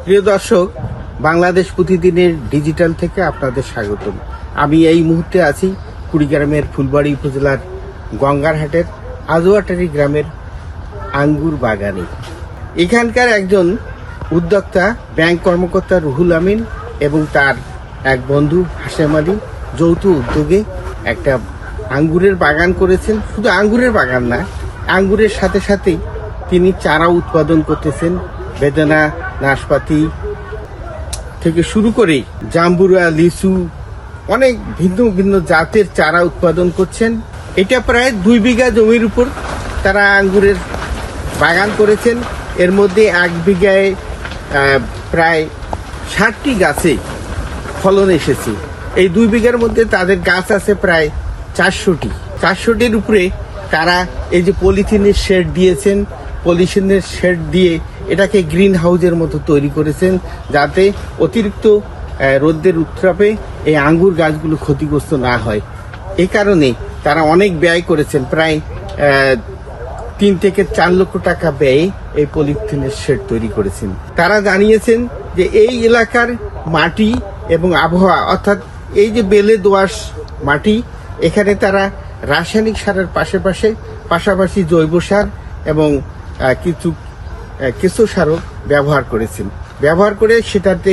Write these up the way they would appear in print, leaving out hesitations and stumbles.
প্রিয় দর্শক, বাংলাদেশ প্রতিদিনের ডিজিটাল থেকে আপনাদের স্বাগতম। আমি এই মুহূর্তে আছি কুড়িগ্রামের ফুলবাড়ী উপজেলার গঙ্গারহাটের আজোয়াটারি গ্রামের আঙ্গুর বাগানে। এখানকার একজন উদ্যোক্তা ব্যাংক কর্মকর্তা রুহুল আমিন এবং তার এক বন্ধু হাশেম আলী যৌথ উদ্যোগে একটা আঙ্গুরের বাগান করেছেন। শুধু আঙ্গুরের বাগান না, আঙ্গুরের সাথে সাথেই তিনি চারা উৎপাদন করতেছেন। বেদানা, নাশপাতি থেকে শুরু করে জাম্বুরা, লিচু, অনেক ভিন্ন ভিন্ন জাতের চারা উৎপাদন করছেন। এটা প্রায় 2 বিঘা জমির উপর তারা আঙ্গুরের বাগান করেছেন। এর মধ্যে 1 বিঘায় প্রায় 60টি গাছে ফলন এসেছে। এই 2 বিঘার মধ্যে তাদের গাছ আছে প্রায় 400টির উপরে তারা এই যে পলিথিনের শেড দিয়েছেন, পলিথিনের শেড দিয়ে এটাকে গ্রিন হাউসের মতো তৈরি করেছেন, যাতে অতিরিক্ত রোদের উত্তাপে এই আঙ্গুর গাছগুলো ক্ষতিগ্রস্ত না হয়। এই কারণে তারা অনেক ব্যয় করেছেন, প্রায় 3 থেকে 4 লক্ষ টাকা ব্যয়ে এই পলিথিনের শেড তৈরি করেছেন। তারা জানিয়েছেন যে এই এলাকার মাটি এবং আবহাওয়া, অর্থাৎ এই যে বেলে দোআঁশ মাটি, এখানে তারা রাসায়নিক সারের পাশাপাশি জৈব সার এবং কিছু কেঁচো সারও ব্যবহার করেছেন। ব্যবহার করে সেটাতে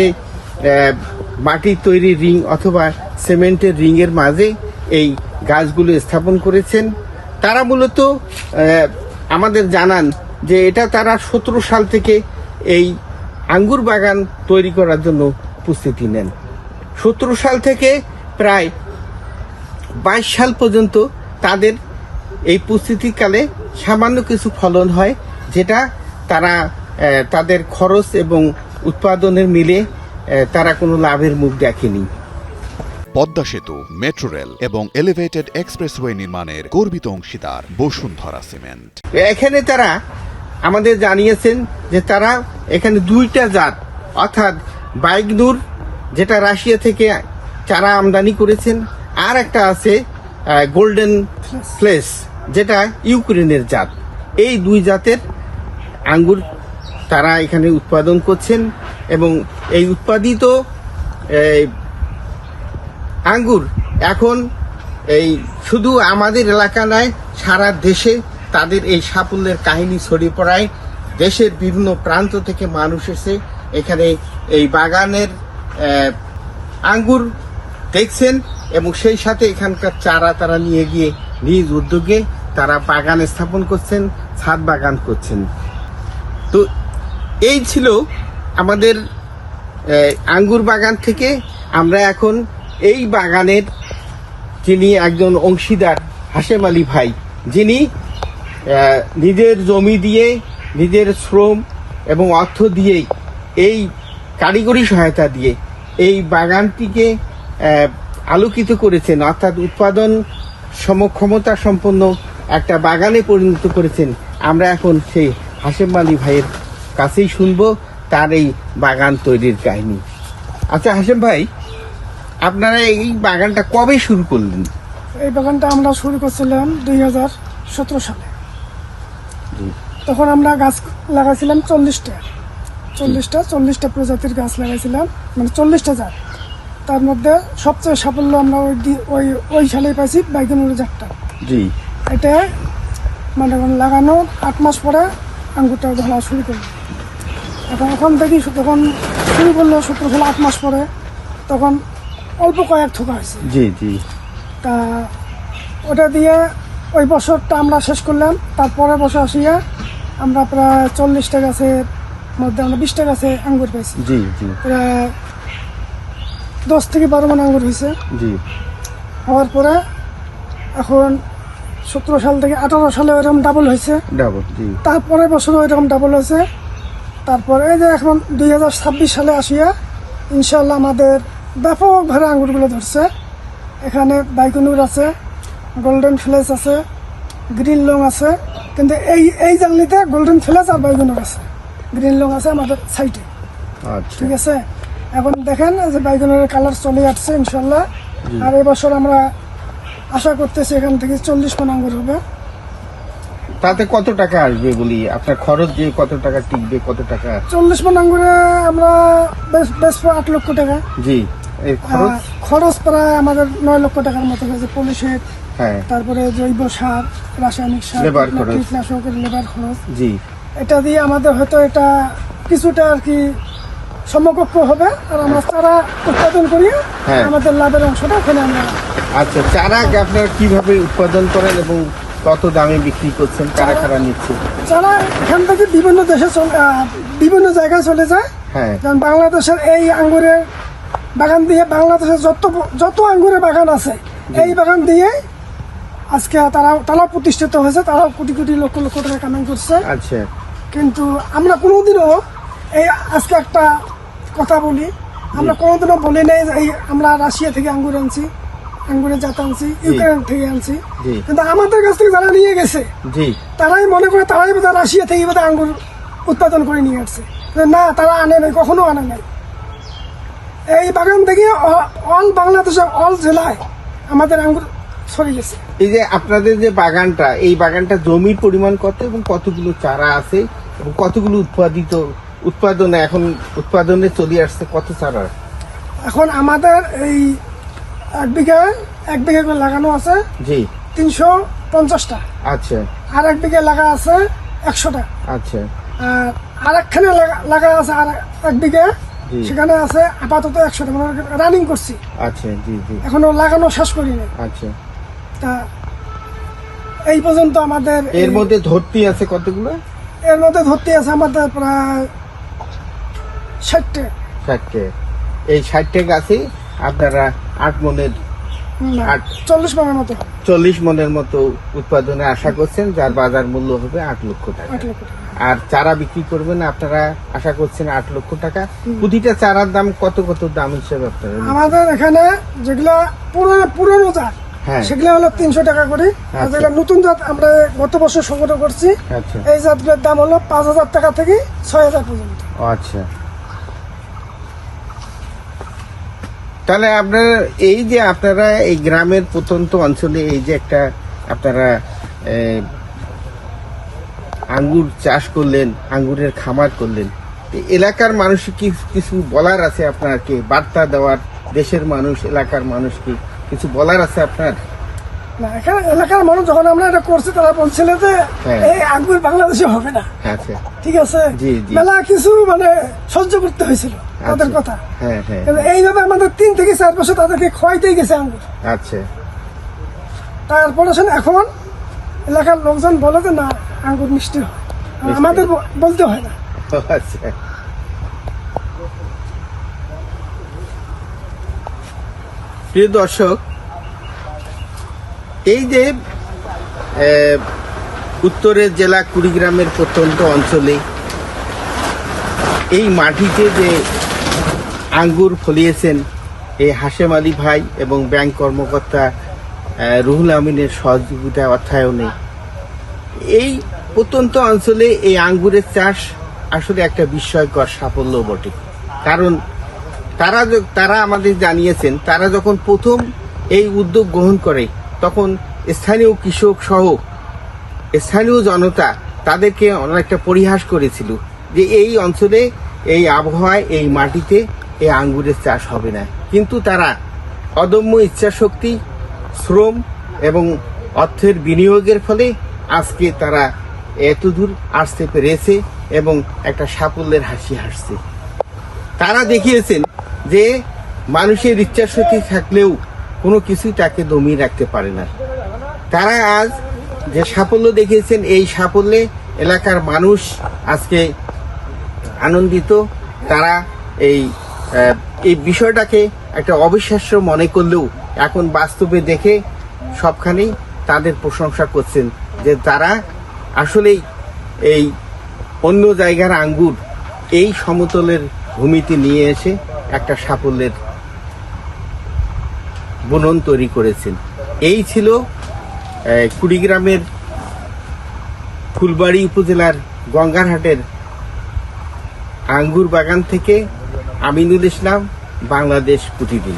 মাটির তৈরি রিং অথবা সিমেন্টের রিংয়ের মাঝে এই গাছগুলো স্থাপন করেছেন। তারা মূলত আমাদের জানান যে এটা তারা 17 সাল থেকে এই আঙ্গুর বাগান তৈরি করার জন্য প্রস্তুতি নেন। 17 সাল থেকে প্রায় 22 সাল পর্যন্ত তাদের এই প্রস্তুতিকালে সামান্য কিছু ফলন হয়, যেটা তারা তাদের খরচ এবং উৎপাদনের মিলে তারা কোনো লাভের মুখ দেখেনি। পদ্মা সেতু, মেট্রো রেল এবং এলিভেটেড এক্সপ্রেসওয়ে নির্মাণের গর্বিত অংশীদার বসুন্ধরা সিমেন্ট। এখানে তারা আমাদের জানিয়েছেন যে তারা এখানে 2টা জাত, অর্থাৎ বাইগনুর যেটা রাশিয়া থেকে চারা আমদানি করেছেন, আর একটা আছে গোল্ডেন ফ্লেস যেটা ইউক্রেনের জাত। এই 2 জাতের আঙ্গুর তারা এখানে উৎপাদন করছেন এবং এই উৎপাদিত আঙ্গুর এখন এই শুধু আমাদের এলাকা নয়, সারা দেশে তাদের এই সাফল্যের কাহিনী ছড়িয়ে পড়ায় দেশের বিভিন্ন প্রান্ত থেকে মানুষ এসে এখানে এই বাগানের আঙ্গুর দেখছেন এবং সেই সাথে এখানকার চারা তারা নিয়ে গিয়ে নিজ উদ্যোগে তারা বাগান স্থাপন করছেন, ছাদ বাগান করছেন। তো এই ছিল আমাদের আঙ্গুর বাগান থেকে। আমরা এখন এই বাগানের যিনি একজন অংশীদার হাশেম আলী ভাই, যিনি নিজের জমি দিয়ে, নিজের শ্রম এবং অর্থ দিয়ে, এই কারিগরি সহায়তা দিয়ে এই বাগানটিকে আলোকিত করেছেন, অর্থাৎ উৎপাদন সমক্ষমতা সম্পন্ন একটা বাগানে পরিণত করেছেন। আমরা এখন সেই হাশেম আলী ভাইয়ের কাছেই শুনবো তার এই বাগান তৈরির কাহিনী। আচ্ছা হাশেম ভাই, আপনারা এই বাগানটা কবে শুরু করলেন? এই বাগানটা আমরা শুরু করছিলাম 2017 সালে। তখন আমরা গাছ লাগাইছিলাম 40টা প্রজাতির গাছ লাগাইছিলাম, মানে 40টা জাত। তার মধ্যে সবচেয়ে সাফল্য আমরা ওই সালেই পাইছি বাইগনুর জাতটা। জি, এটা মানে লাগানো 8 মাস পরে আঙ্গুরটা ধরা শুরু করলো। এখন দেখি যখন শুরু করলো 17 সালে 8 মাস পরে, তখন অল্প কয়েক থোকা হয়েছে। জি জি। তা ওটা দিয়ে ওই বছরটা আমরা শেষ করলাম। তারপরের বছর আসিয়া আমরা প্রায় 40টা গাছের মধ্যে আমরা 20টা গাছে আঙ্গুর পেয়েছি। জি জি। প্রায় 10 থেকে 12 মণ আঙ্গুর হয়েছে। জি। হওয়ার পরে এখন 17 সাল থেকে 18 সালে ওইরকম ডাবল হয়েছে। ডাবল, জি। তারপরের বছর ওইরকম ডাবল হয়েছে। তারপরে এই যে এখন 2026 সালে আসিয়া ইনশাল্লাহ আমাদের ব্যাপকভাবে আঙ্গুরগুলো ধরছে। এখানে বাইগনুর আছে, গোল্ডেন ফ্লেস আছে, গ্রিন লং আছে। কিন্তু এই জাংলিতে গোল্ডেন ফ্লেস আর বাইগনুর আছে, গ্রিন লং আছে আমাদের সাইডে। আচ্ছা, ঠিক আছে। এখন দেখেন যে বাইগনুরের কালার চলে আসছে ইনশাল্লাহ। আর এবছর আমরা আশা করতেছি এখান থেকে 40 মণ আঙ্গুর হবে। তাতে কত টাকা আসবে বলি, আপনার খরচ যে কত টাকা টিকবে, কত টাকা? 40 মণ আঙ্গুরে আমরা বেশ 8 লক্ষ টাকা। জি, এর খরচ? খরচ প্রায় আমাদের 9 লক্ষ টাকার মতো হয়েছে। পুলিশের, হ্যাঁ, তারপরে জৈব সার, রাসায়নিক সার, লেবার খরচ। কীটনাশকের লেবার খরচ, জি, এটা দিয়ে আমাদের হয়তো এটা কিছুটা আর কি সমকক্ষ হবে। আর আমরা চারা উৎপাদন করি, হ্যাঁ। আমাদের লাভের অংশটা ওখানে আমরা। আচ্ছা, চারা আপনারা কিভাবে উৎপাদন করেন এবং কত দামে বিক্রি করছেন, কারা কারা নিচ্ছে? চারা এখান থেকে বিভিন্ন দেশে বিভিন্ন জায়গায় চলে যায়। হ্যাঁ, কারণ বাংলাদেশের এই আঙ্গুরের বাগান দিয়ে, বাংলাদেশের যত আঙ্গুরের বাগান আছে, এই বাগান দিয়ে আজকে তারা প্রতিষ্ঠিত হয়েছে, তারাও কোটি কোটি লক্ষ লক্ষ টাকা কামাই করছে। আচ্ছা, কিন্তু আমরা কোনোদিনও এই আজকে একটা কথা বলি, আমরা কোনোদিনও বলি নাই যে এই আমরা রাশিয়া থেকে আঙ্গুর আনছি, আঙ্গুরের জাত আনছি, ইউক্রেন থেকে আনছি। জি। কিন্তু আমাদের কাছ থেকে যারা নিয়ে গেছে, জি, তারাই মনে করে তারাই বোধহয় রাশিয়া থেকে বোধহয় আঙ্গুর উৎপাদন করে নিয়ে আসছে। না, তারা আনে নাই, কখনো আনে নাই। এই বাগান থেকে অল বাংলাদেশের অল জেলায় আমাদের আঙ্গুর ছড়িয়ে গেছে। এই যে আপনাদের যে বাগানটা, এই বাগানটা জমির পরিমাণ কত এবং কতগুলো চারা আছে এবং কতগুলো উৎপাদনে চলে আসছে, কত চারা? এখন আমাদের এই এক বিঘা করে লাগানো আছে জি, 350টা। আচ্ছা, আর এক বিঘা লাগা আছে 100টা। আচ্ছা, আর আরেকখানে লাগা আছে আর এক বিঘা, জি। সেখানে আছে আপাতত 100টা, মানে রানিং করছি, আচ্ছা, জি, জি, এখনো লাগানো শেষ করিনি। আচ্ছা। তা এই পর্যন্ত আমাদের এর মধ্যে ধরতি আছে কতগুলো? এর মধ্যে ধরতে আছে আমাদের প্রায় 60টা। 60টে। এই 60টে গাছে আপনারা 8 মনের, 40 মনের মতো। 40 মনের মতো উৎপাদনে আশা করছেন, যার বাজার মূল্য হবে 8 লক্ষ টাকা। 8 লক্ষ টাকা। আর চারা বিক্রি করবেন আপনারা আশা করছেন 8 লক্ষ টাকা। প্রতিটা চারার দাম কত দাম হিসেবে আপনারা নিচ্ছেন? আমাদের এখানে যেগুলো পুরনো জাত, হ্যাঁ, সেগুলো হলো 300 টাকা করে। আর আচ্ছা। যেগুলো নতুন জাত আমরা গত বছর সংগ্রহ করছি, আচ্ছা, এই জাতগুলোর দাম হলো 5,000 টাকা থেকে 6,000 পর্যন্ত। আচ্ছা। তাহলে আপনার এই যে আপনারা এই গ্রামের প্রত্যন্ত অঞ্চলে এই যে একটা আপনারা আঙ্গুর চাষ করলেন, আঙ্গুরের খামার করলেন, এই এলাকার মানুষ কি কিছু বলার আছে আপনাকে, বার্তা দেওয়ার? দেশের মানুষ, এলাকার মানুষ কি কিছু বলার আছে আপনার? না, এখানে এলাকার মানুষ যখন আমরা এটা করছি, তারা বলছিল যে হ্যাঁ। এই আঙ্গুর বাংলাদেশে হবে না। আচ্ছা, ঠিক আছে, জি, জি। মেলা কিছু মানে সহ্য করতে হয়েছিল তাদের আচ্ছা। কথা। হ্যাঁ, হ্যাঁ, কিন্তু এইভাবে আমাদের 3 থেকে 4 বছর তাদেরকে খোয়াইতেই গেছে আঙ্গুর। আচ্ছা, তারপরে এখন এলাকার লোকজন বলে যে না, আঙ্গুর মিষ্টি হয়। আর মিষ্টি। আমাদের বলতে হয় না। আচ্ছা। প্রিয় দর্শক, এই যে উত্তরের জেলা কুড়িগ্রামের প্রত্যন্ত অঞ্চলে এই মাটিতে যে আঙ্গুর ফলিয়েছেন এই হাশেম আলী ভাই এবং ব্যাংক কর্মকর্তা রুহুল আমিনের সহযোগিতা অর্থায়নে, এই প্রত্যন্ত অঞ্চলে এই আঙ্গুরের চাষ আসলে একটা বিস্ময়কর সাফল্য বটে। কারণ তারা আমাদের জানিয়েছেন, তারা যখন প্রথম এই উদ্যোগ গ্রহণ করে, তখন স্থানীয় কৃষক সহ স্থানীয় জনতা তাদেরকে অনেকটা পরিহাস করেছিল যে এই অঞ্চলে, এই আবহাওয়ায়, এই মাটিতে এই আঙ্গুরের চাষ হবে না। কিন্তু তারা অদম্য ইচ্ছাশক্তি, শ্রম এবং অর্থের বিনিয়োগের ফলে আজকে তারা এতদূর আসতে পেরেছে এবং একটা সাফল্যের হাসি হাসছে। তারা দেখিয়েছেন যে মানুষের ইচ্ছাশক্তি থাকলেও কোনো কিছুই তাকে দমিয়ে রাখতে পারে না। তারা আজ যে সাফল্য দেখিয়েছেন, এই সাফল্যে এলাকার মানুষ আজকে আনন্দিত। তারা এই বিষয়টাকে একটা অবিশ্বাস্য মনে করলেও এখন বাস্তবে দেখে সবখানেই তাদের প্রশংসা করছেন যে তারা আসলেই এই অন্য জায়গার আঙ্গুর এই সমতলের ভূমিতে নিয়ে এসে একটা সাফল্যের বুনন তৈরি করেছেন। এই ছিল কুড়িগ্রামের ফুলবাড়ি উপজেলার গঙ্গারহাটের আঙ্গুর বাগান থেকে আমিনুল ইসলাম, বাংলাদেশ প্রতিদিন।